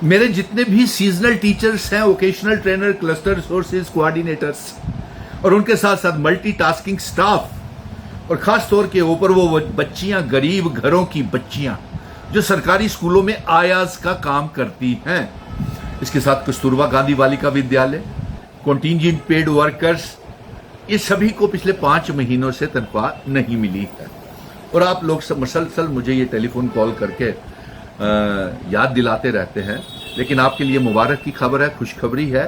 मेरे जितने भी सीजनल टीचर्स हैं, vocational trainer, cluster resources coordinators और उनके साथ साथ मल्टीटास्किंग स्टाफ और खास तौर के ऊपर वो बच्चियां, गरीब घरों की बच्चियां जो सरकारी स्कूलों में आयाज का काम करती हैं, इसके साथ कस्तूरबा गांधी बालिका विद्यालय, कॉन्टिंजेंट पेड वर्कर्स, ये सभी को पिछले 5 महीनों से तनख्वाह नहीं मिली है। और आप लोग मुसलसल मुझे ये टेलीफोन कॉल करके याद दिलाते रहते हैं, लेकिन आपके लिए मुबारक की खबर है, खुशखबरी है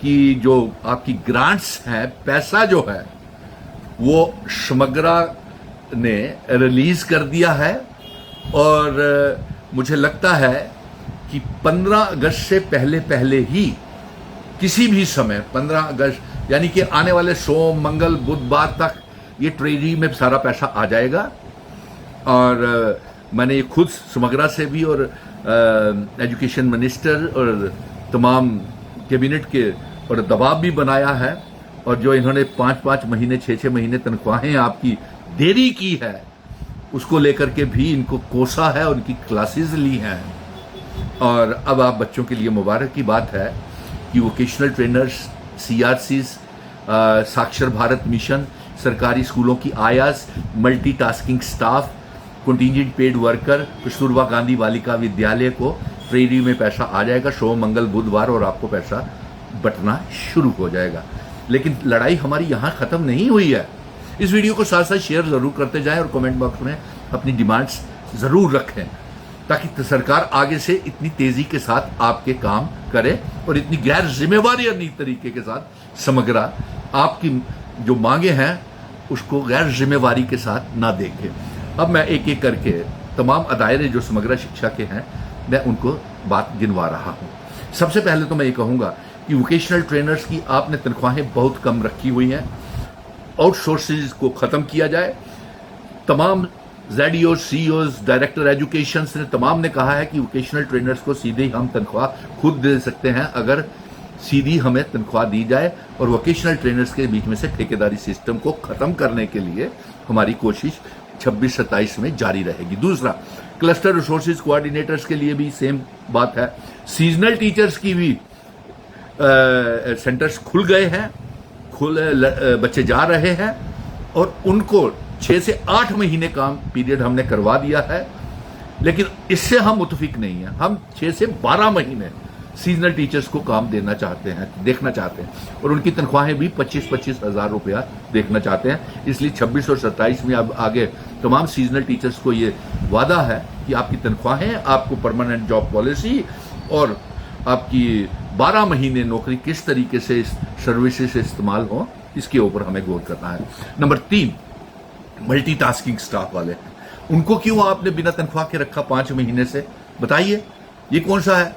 कि जो आपकी ग्रांट्स हैं, पैसा जो है वो समग्रा ने रिलीज कर दिया है। और मुझे लगता है कि 15 अगस्त से पहले ही किसी भी समय 15 अगस्त यानी कि आने वाले सोम, मंगल, बुधवार तक ये ट्रेजरी में सारा पैसा आ जाएगा। और मैंने ये खुद समग्रा से भी और एजुकेशन मिनिस्टर और तमाम कैबिनेट के और दबाव भी बनाया है। और जो इन्होंने 5-5 महीने, 6-6 महीने तनख्वाहें आपकी देरी की है, उसको लेकर के भी इनको कोसा है, उनकी क्लासेस ली हैं। और अब आप बच्चों के लिए मुबारक की बात है कि वोकेशनल ट्रेनर्स, CRCs, साक्षर भारत मिशन, सरकारी स्कूलों की आयास, multitasking staff, contingent paid worker, Kasturba Gandhi Balika Vidyalaya को ट्रेजरी में पैसा आ जाएगा सोम, मंगल, बुधवार, और आपको पैसा बंटना शुरू हो जाएगा। लेकिन लड़ाई हमारी यहाँ खत्म नहीं हुई है। इस वीडियो को साथ साथ शेयर जरूर करते जाएं और कमेंट बॉक्स में अपनी डिमांड्स जरूर रखें, ताकि सरकार आगे से इतनी तेजी के साथ आपके काम करे और इतनी गैर जिम्मेवारी तरीके के साथ समग्रा आपकी जो मांगे हैं उसको गैर जिम्मेवारी के साथ ना देखे। अब मैं एक एक करके तमाम अदायरे जो समग्रा शिक्षा के हैं, मैं उनको बात गिनवा रहा हूं। सबसे पहले तो मैं ये कहूंगा कि वोकेशनल ट्रेनर्स की आपने तनख्वाहें बहुत कम रखी हुई हैं, आउटसोर्सेज को खत्म किया जाए। तमाम ZEOs, CEOs, डायरेक्टर एजुकेशन ने तमाम ने कहा है कि वोकेशनल ट्रेनर्स को सीधे ही हम तनख्वाह खुद दे सकते हैं अगर सीधी हमें तनख्वाह दी जाए। और वोकेशनल ट्रेनर्स के बीच में से ठेकेदारी सिस्टम को खत्म करने के लिए हमारी कोशिश 26-27 में जारी रहेगी। दूसरा, क्लस्टर रिसोर्सेज कोऑर्डिनेटर्स के लिए भी सेम बात है। सीजनल टीचर्स की भी सेंटर्स खुल गए हैं, बच्चे जा रहे हैं और उनको 6 से 8 महीने काम पीरियड हमने करवा दिया है। लेकिन इससे हम मुतफिक नहीं हैं। हम 6 से 12 महीने सीजनल टीचर्स को काम देखना चाहते हैं और उनकी तनख्वाहें भी 25-25 हज़ार रुपया देखना चाहते हैं। इसलिए 26 और 27 में अब आगे तमाम सीजनल टीचर्स को ये वादा है कि आपकी तनख्वाहें, आपको परमानेंट जॉब पॉलिसी और आपकी 12 महीने नौकरी किस तरीके से इस सर्विसेज से इस्तेमाल हो, इसके ऊपर हमें गौर करना है। नंबर 3, मल्टीटास्किंग स्टाफ वाले, उनको क्यों आपने बिना तनख्वाह के रखा 5 महीने से? बताइए, ये कौन सा है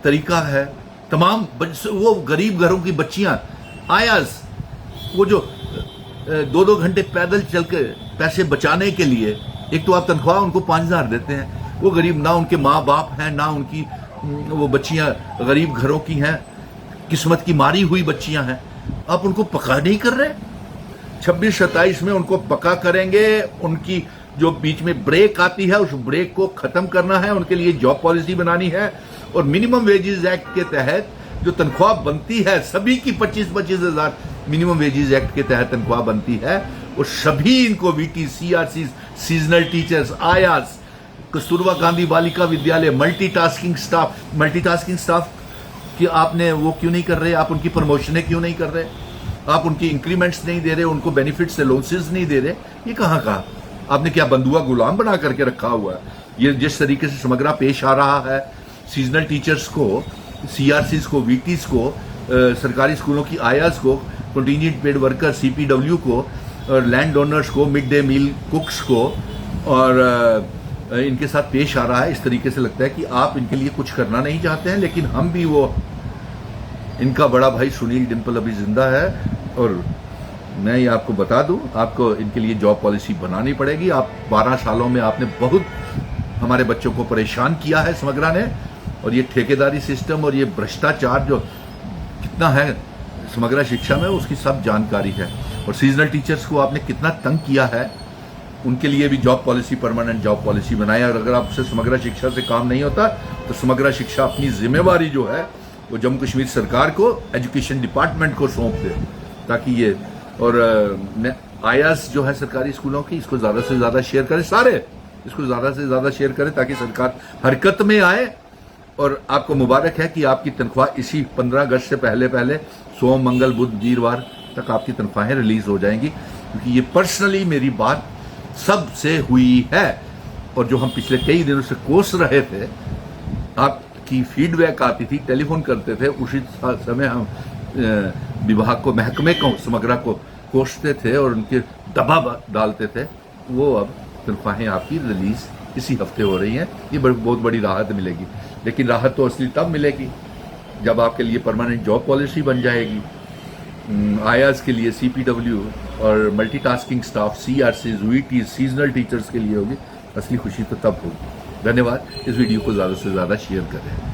तरीका है? तमाम वो गरीब घरों की बच्चियां आयास, वो जो 2-2 घंटे पैदल चल के पैसे बचाने के लिए, एक तो आप तनख्वाह उनको 5,000 देते हैं, वो गरीब, ना उनके माँ बाप हैं, ना उनकी वो बच्चियां गरीब घरों की हैं, किस्मत की मारी हुई बच्चियां हैं, आप उनको पका नहीं कर रहे। 26-27 में उनको पका करेंगे। उनकी जो बीच में ब्रेक आती है, उस ब्रेक को खत्म करना है, उनके लिए जॉब पॉलिसी बनानी है और मिनिमम वेजेस एक्ट के तहत जो तनख्वाह बनती है सभी की 25-25 हज़ार मिनिमम वेजेस एक्ट के तहत तनख्वाह बनती है, और सभी इनको VT, CRCs, सीजनल टीचर्स, आयास, कस्तूरबा गांधी बालिका विद्यालय, मल्टीटास्किंग स्टाफ कि आपने वो क्यों नहीं कर रहे? आप उनकी प्रमोशनें क्यों नहीं कर रहे? आप उनकी इंक्रीमेंट्स नहीं दे रहे, उनको बेनिफिट्स, अलाउंसेस नहीं दे रहे? ये कहाँ का? आपने क्या बंधुआ गुलाम बना करके रखा हुआ है? ये जिस तरीके से समग्रा पेश आ रहा है, सीजनल टीचर्स को, CRCs को, VTs को, सरकारी स्कूलों की आयास को, कॉन्टिंजेंट पेड वर्कर CPW को, और लैंड ओनर्स को, मिड डे मील कुक्स को, और इनके साथ पेश आ रहा है, इस तरीके से लगता है कि आप इनके लिए कुछ करना नहीं चाहते हैं। लेकिन हम भी, वो इनका बड़ा भाई सुनील डिम्पल अभी जिंदा है, और मैं ये आपको बता दूं, आपको इनके लिए जॉब पॉलिसी बनानी पड़ेगी। आप 12 सालों में आपने बहुत हमारे बच्चों को परेशान किया है समग्रा ने, और ये ठेकेदारी सिस्टम और ये भ्रष्टाचार जो कितना है समग्रा शिक्षा में, उसकी सब जानकारी है। और सीजनल टीचर्स को आपने कितना तंग किया है, उनके लिए भी job policy, permanent job policy बनाया। और अगर आपसे समग्रा शिक्षा से काम नहीं होता, तो समग्र शिक्षा अपनी जिम्मेवारी जो है वो जम्मू कश्मीर सरकार को, एजुकेशन डिपार्टमेंट को सौंप दे, ताकि ये और आयास जो है सरकारी स्कूलों की, इसको ज़्यादा से ज़्यादा शेयर करें, सारे इसको ज़्यादा से ज़्यादा शेयर करें ताकि सरकार हरकत में आए। और आपको मुबारक है कि आपकी तनख्वाह इसी 15 अगस्त से पहले सोम, मंगल, बुध, वीरवार तक आपकी तनख्वाहें रिलीज हो जाएंगी, क्योंकि ये पर्सनली मेरी बात सबसे हुई है। और जो हम पिछले कई दिनों से कोस रहे थे, आपकी फीडबैक आती थी, टेलीफोन करते थे, उसी समय हम विभाग को, महकमे को, समग्रा को कोसते थे और उनके दबाव डालते थे। वो अब तनख्वाहें आपकी रिलीज इसी हफ्ते हो रही हैं। ये बहुत बड़ी राहत मिलेगी, लेकिन राहत तो असली तब मिलेगी जब आपके लिए परमानेंट जॉब पॉलिसी बन जाएगी। आयाज के लिए CPW और multitasking staff, CRCs, VTs, seasonal teachers के लिए होगी। असली खुशी तो तब होगी। धन्यवाद। इस वीडियो को ज़्यादा से ज़्यादा शेयर करें।